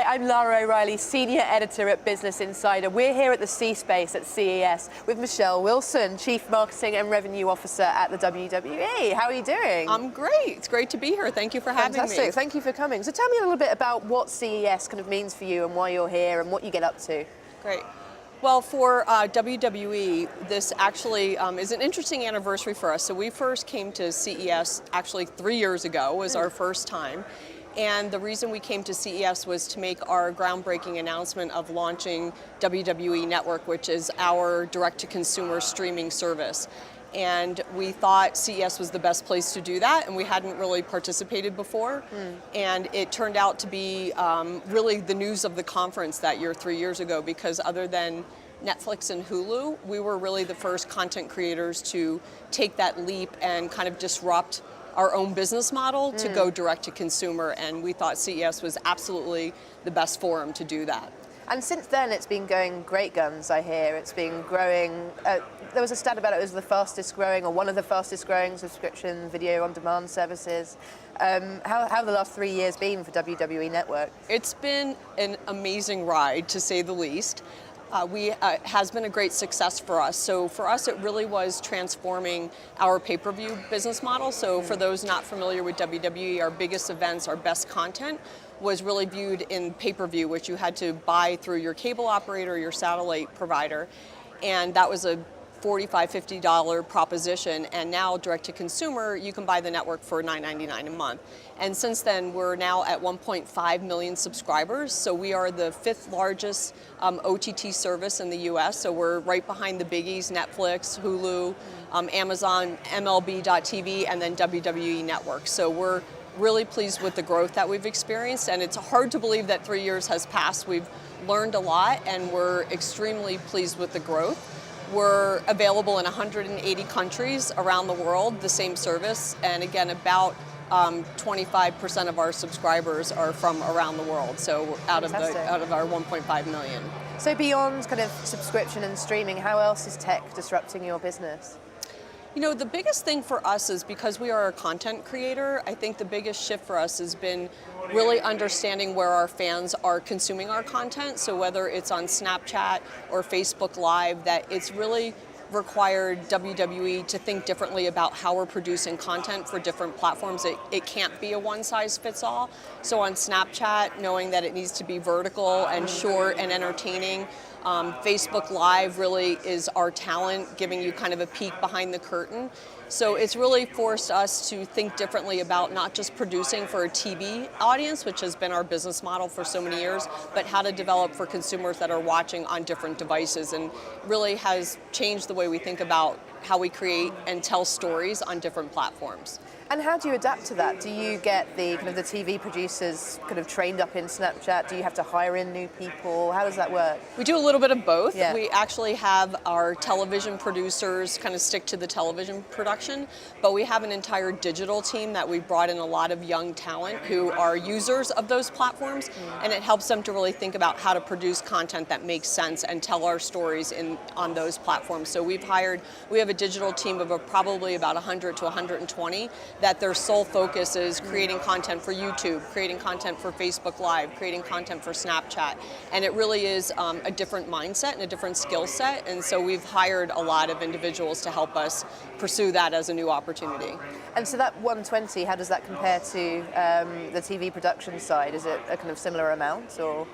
I'm Lara O'Reilly, Senior Editor at Business Insider. We're here at the C-Space at CES with Michelle Wilson, Chief Marketing and Revenue Officer at the WWE. How are you doing? I'm great. It's great to be here. Thank you for having me. Fantastic. Thank you for coming. So tell me a little bit about what CES kind of means for you and why you're here and what you get up to. Great. Well, for WWE, this actually is an interesting anniversary for us. So we first came to CES actually 3 years ago, was our first time. And the reason we came to CES was to make our groundbreaking announcement of launching Wwe Network, which is our direct-to-consumer streaming service. And we thought CES was the best place to do that, and we hadn't really participated before. And it turned out to be really the news of the conference that year, 3 years ago, because other than Netflix and Hulu, we were really the first content creators to take that leap and kind of disrupt our own business model to go direct to consumer, and we thought CES was absolutely the best forum to do that. And since then, it's been going great guns, I hear. It's been growing. There was a stat about it was the fastest growing, or one of the fastest growing subscription video on demand services. How have the last 3 years been for WWE Network? It's been an amazing ride, to say the least. Has been a great success for us. So for us, it really was transforming our pay-per-view business model. So for those not familiar with WWE, our biggest events, our best content was really viewed in pay-per-view, which you had to buy through your cable operator, your satellite provider. And that was a $45, $50 proposition, and now direct to consumer, you can buy the network for $9.99 a month. And since then, we're now at 1.5 million subscribers, so we are the 5th largest OTT service in the US, so we're right behind the biggies, Netflix, Hulu, Amazon, MLB.TV, and then WWE Network. So we're really pleased with the growth that we've experienced, and it's hard to believe that 3 years has passed. We've learned a lot, and we're extremely pleased with the growth. We're available in 180 countries around the world, the same service, and again, about 25% of our subscribers are from around the world, so out of our 1.5 million. So beyond kind of subscription and streaming, how else is tech disrupting your business? You know, the biggest thing for us is because we are a content creator, I think the biggest shift for us has been really understanding where our fans are consuming our content. So whether it's on Snapchat or Facebook Live, that it's really required WWE to think differently about how we're producing content for different platforms. It can't be a one-size-fits-all. So on Snapchat, knowing that it needs to be vertical and short and entertaining. Facebook Live really is our talent, giving you kind of a peek behind the curtain. So it's really forced us to think differently about not just producing for a TV audience, which has been our business model for so many years, but how to develop for consumers that are watching on different devices, and really has changed the way we think about how we create and tell stories on different platforms. And how do you adapt to that? Do you get the kind of the TV producers kind of trained up in Snapchat? Do you have to hire in new people? How does that work? We do a little bit of both. Yeah. We actually have our television producers kind of stick to the television production, but we have an entire digital team that we brought in a lot of young talent who are users of those platforms, and it helps them to really think about how to produce content that makes sense and tell our stories on those platforms. So we have a digital team of probably about 100 to 120 that their sole focus is creating content for YouTube, creating content for Facebook Live, creating content for Snapchat. And it really is a different mindset and a different skill set. And so we've hired a lot of individuals to help us pursue that as a new opportunity. And so that 120, how does that compare to the TV production side? Is it a kind of similar amount, or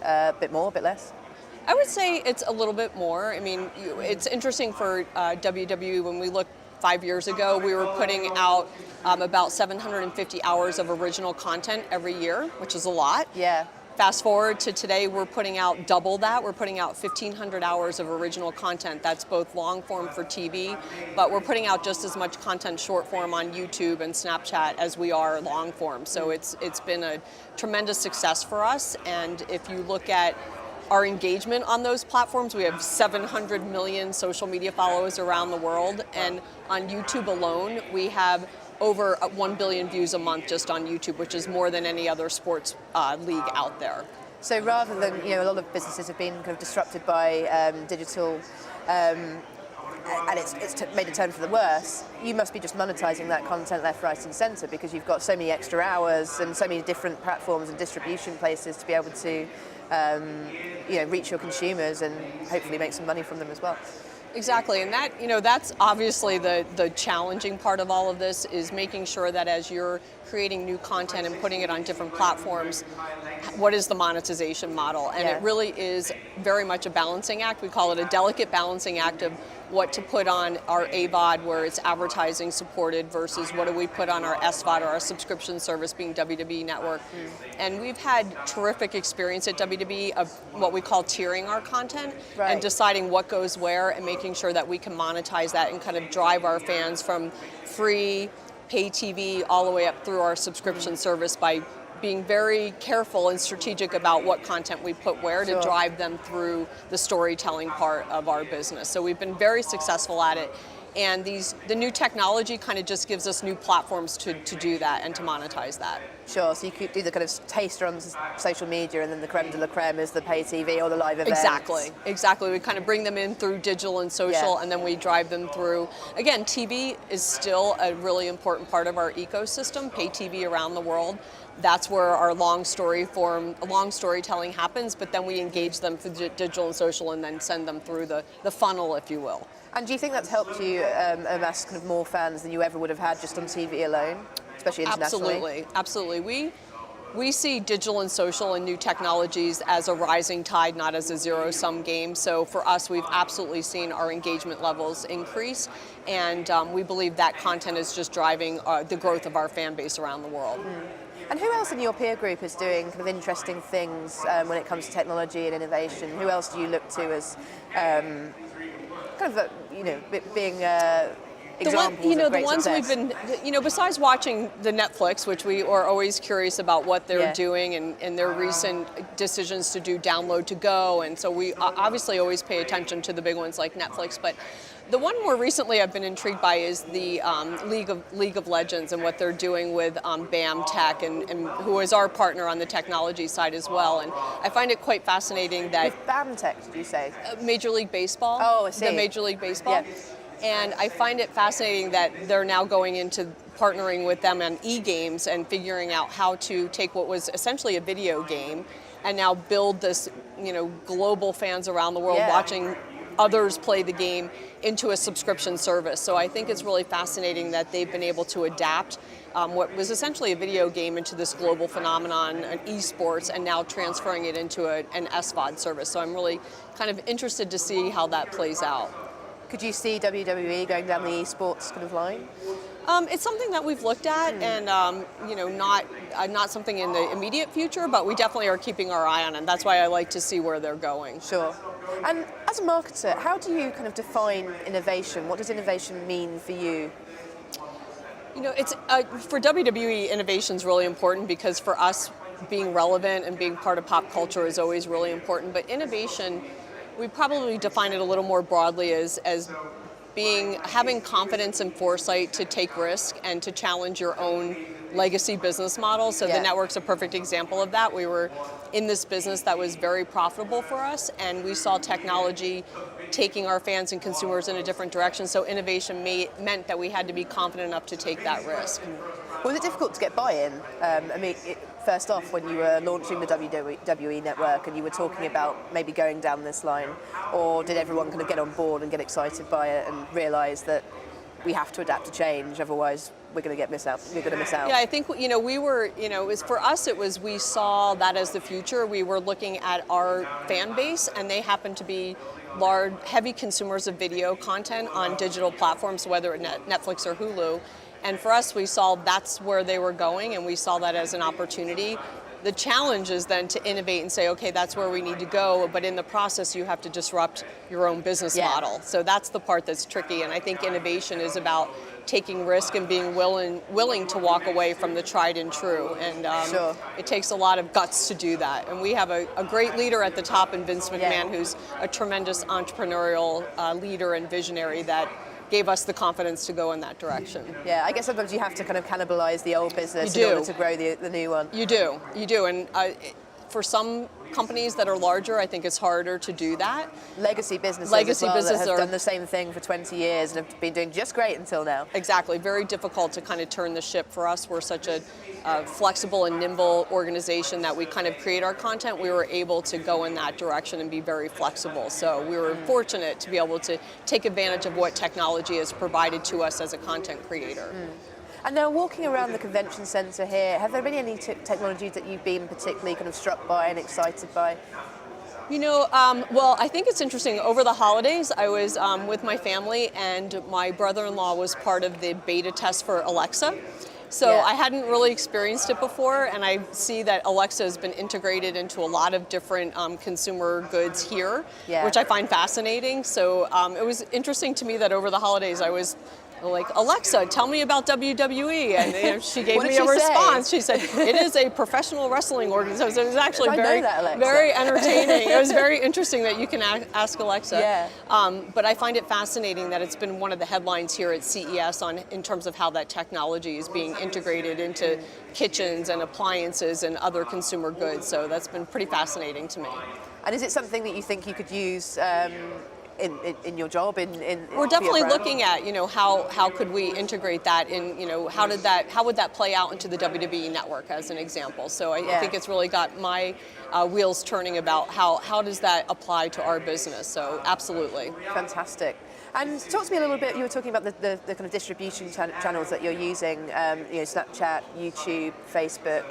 a bit more, a bit less? I would say it's a little bit more. I mean, it's interesting for WWE. When we look 5 years ago, we were putting out about 750 hours of original content every year, which is a lot. Yeah. Fast forward to today, we're putting out double that. We're putting out 1,500 hours of original content. That's both long form for TV, but we're putting out just as much content short form on YouTube and Snapchat as we are long form. So it's been a tremendous success for us. And if you look at our engagement on those platforms, we have 700 million social media followers around the world, and on YouTube alone, we have over 1 billion views a month just on YouTube, which is more than any other sports league out there. So rather than, a lot of businesses have been kind of disrupted by digital and it's made a turn for the worse, you must be just monetizing that content left, right, and centre, because you've got so many extra hours and so many different platforms and distribution places to be able to reach your consumers and hopefully make some money from them as well. Exactly, and that, that's obviously the challenging part of all of this, is making sure that as you're creating new content and putting it on different platforms, what is the monetization model? And it really is very much a balancing act. We call it a delicate balancing act of what to put on our AVOD where it's advertising supported versus what do we put on our SVOD or our subscription service being Wwe Network. And we've had terrific experience at Wwe of what we call tiering our content and deciding what goes where and making sure that we can monetize that and kind of drive our fans from free pay TV all the way up through our subscription service by being very careful and strategic about what content we put where to drive them through the storytelling part of our business. So we've been very successful at it. And the new technology kind of just gives us new platforms to do that and to monetize that. Sure, so you could do the kind of taster on social media, and then the creme de la creme is the pay TV or the live events. Exactly. We kind of bring them in through digital and social, and then we drive them through. Again, TV is still a really important part of our ecosystem, pay TV around the world. That's where our long storytelling happens, but then we engage them through digital and social and then send them through the funnel, if you will. And do you think that's helped you amass kind of more fans than you ever would have had just on TV alone, especially internationally? Absolutely. We see digital and social and new technologies as a rising tide, not as a zero-sum game. So for us, we've absolutely seen our engagement levels increase, and we believe that content is just driving the growth of our fan base around the world. And who else in your peer group is doing kind of interesting things when it comes to technology and innovation? Who else do you look to as kind of being examples of great success? We've been, besides watching the Netflix, which we are always curious about what they're doing and their recent decisions to do download to go, and so we obviously always pay attention to the big ones like Netflix, but the one more recently I've been intrigued by is the League of Legends and what they're doing with BAM Tech, and who is our partner on the technology side as well. And I find it quite fascinating that... With BAM Tech, did you say? Major League Baseball. Oh, I see. The Major League Baseball. Yeah. And I find it fascinating that they're now going into partnering with them on e-games and figuring out how to take what was essentially a video game and now build this, global fans around the world watching others play the game into a subscription service. So I think it's really fascinating that they've been able to adapt what was essentially a video game into this global phenomenon, an esports, and now transferring it into an SVOD service. So I'm really kind of interested to see how that plays out. Could you see WWE going down the esports kind of line? It's something that we've looked at, and not something in the immediate future, but we definitely are keeping our eye on it. That's why I like to see where they're going. Sure. And as a marketer, how do you kind of define innovation? What does innovation mean for you? It's for WWE, innovation is really important because for us, being relevant and being part of pop culture is always really important. But innovation, we probably define it a little more broadly as having confidence and foresight to take risk and to challenge your own legacy business model. So the network's a perfect example of that. We were in this business that was very profitable for us, and we saw technology taking our fans and consumers in a different direction. So innovation meant that we had to be confident enough to take that risk. Was it difficult to get buy-in? First off, when you were launching the Wwe Network and you were talking about maybe going down this line, or did everyone kind of get on board and get excited by it and realise that we have to adapt to change, otherwise we're going to miss out. Yeah, I think we were, for us we saw that as the future. We were looking at our fan base, and they happen to be large, heavy consumers of video content on digital platforms, whether it's Netflix or Hulu. And for us, we saw that's where they were going, and we saw that as an opportunity. The challenge is then to innovate and say, okay, that's where we need to go, but in the process, you have to disrupt your own business model. So that's the part that's tricky, and I think innovation is about taking risk and being willing to walk away from the tried and true. And it takes a lot of guts to do that. And we have a great leader at the top in Vince McMahon, who's a tremendous entrepreneurial leader and visionary that gave us the confidence to go in that direction. Yeah, I guess sometimes you have to kind of cannibalize the old business in order to grow the new one. You do, and For some companies that are larger, I think it's harder to do that. Legacy businesses that have done the same thing for 20 years and have been doing just great until now. Exactly. Very difficult to kind of turn the ship for us. We're such a flexible and nimble organization that we kind of create our content. We were able to go in that direction and be very flexible. So we were fortunate to be able to take advantage of what technology has provided to us as a content creator. And now, walking around the convention centre here, have there been any technologies that you've been particularly kind of struck by and excited by? You know, well, I think it's interesting. Over the holidays, I was with my family, and my brother-in-law was part of the beta test for Alexa. So I hadn't really experienced it before, and I see that Alexa has been integrated into a lot of different consumer goods here, which I find fascinating. So it was interesting to me that over the holidays I was like, Alexa, tell me about WWE, and she gave me a response. She said, it is a professional wrestling organization. So it was actually very entertaining. It was very interesting that you can ask Alexa. But I find it fascinating that it's been one of the headlines here at CES in terms of how that technology is being integrated into kitchens and appliances and other consumer goods. So that's been pretty fascinating to me. And is it something that you think you could use in your job? We're definitely looking at, you know, how could we integrate that in, you know, how would that play out into the WWE network as an example. So I think it's really got my wheels turning about how does that apply to our business. So absolutely. Fantastic. And talk to me a little bit, you were talking about the kind of distribution channels that you're using, you know, Snapchat, YouTube, Facebook.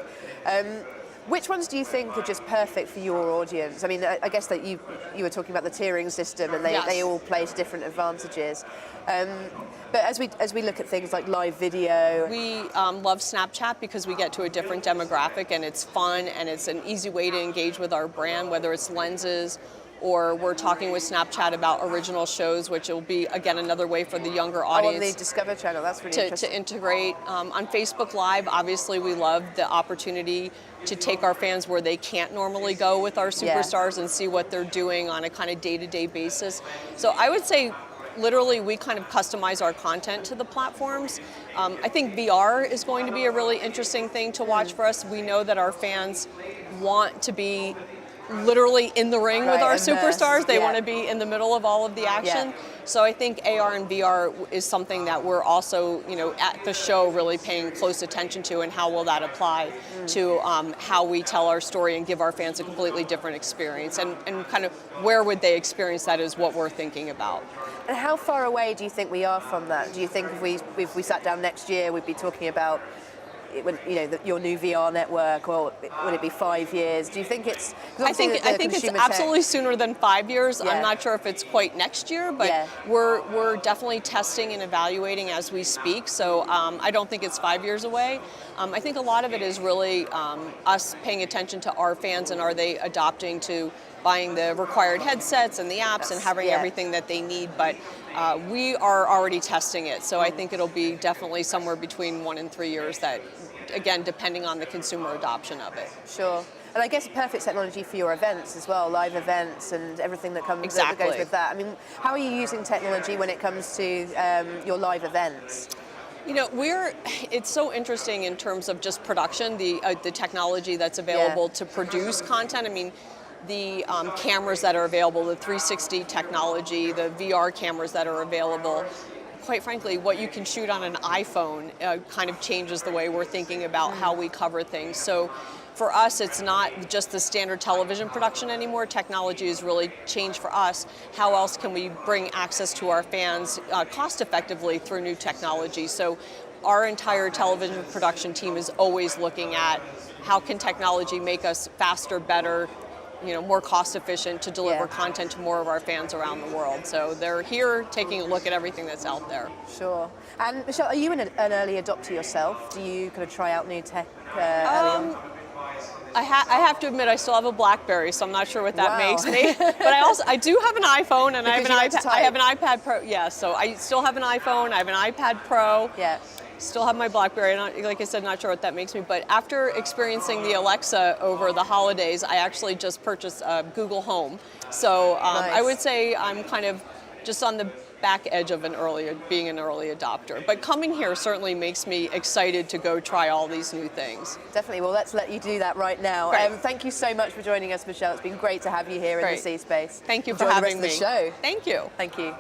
Which ones do you think are just perfect for your audience? I mean, I guess that you were talking about the tiering system, and they all play to different advantages. But as we look at things like live video, we love Snapchat because we get to a different demographic, and it's fun, and it's an easy way to engage with our brand, whether it's lenses or we're talking with Snapchat about original shows, which will be, again, another way for the younger audience. On the Discover channel, that's really interesting. To integrate. On Facebook Live, obviously we love the opportunity to take our fans where they can't normally go with our superstars and see what they're doing on a kind of day-to-day basis. So I would say, literally, we kind of customize our content to the platforms. I think VR is going to be a really interesting thing to watch for us. We know that our fans want to be literally in the ring with our superstars. They want to be in the middle of all of the action. So I think AR and VR is something that we're also, you know, at the show really paying close attention to, and how will that apply to how we tell our story and give our fans a completely different experience, and kind of where would they experience that is what we're thinking about. And how far away do you think we are from that? Do you think if we sat down next year, we'd be talking about, you know, your new VR network, or would it be 5 years? Do you think it's? I think it's absolutely sooner than 5 years. I'm not sure if it's quite next year, but we're definitely testing and evaluating as we speak. So I don't think it's 5 years away. I think a lot of it is really us paying attention to our fans, and are they adopting to buying the required headsets and the apps and having everything that they need. But we are already testing it, so I think it'll be definitely somewhere between 1 and 3 years, that, again, depending on the consumer adoption of it. Sure. And I guess perfect technology for your events as well, live events and everything that comes that goes with that. I mean, how are you using technology when it comes to your live events? You know, it's so interesting in terms of just production, the technology that's available to produce content. I mean, the cameras that are available, the 360 technology, the VR cameras that are available. Quite frankly, what you can shoot on an iPhone kind of changes the way we're thinking about how we cover things. So for us, it's not just the standard television production anymore. Technology has really changed for us. How else can we bring access to our fans cost effectively through new technology? So our entire television production team is always looking at how can technology make us faster, better, you know, more cost efficient to deliver content to more of our fans around the world. So they're here taking a look at everything that's out there. Sure. And Michelle, are you an early adopter yourself? Do you kind of try out new tech early on? I have to admit, I still have a BlackBerry, so I'm not sure what that makes me. But I do have an iPhone, and I have an iPad. I have an iPad Pro. Yeah, so I still have an iPhone. I have an iPad Pro. Yeah. Still have my BlackBerry. Like I said, not sure what that makes me. But after experiencing the Alexa over the holidays, I actually just purchased Google Home. So I would say I'm kind of just on the back edge of being an early adopter. But coming here certainly makes me excited to go try all these new things. Definitely. Well, let's let you do that right now. Right. Thank you so much for joining us, Michelle. It's been great to have you here in the C Space. Thank you Enjoy for having the rest of the show. Thank you. Thank you.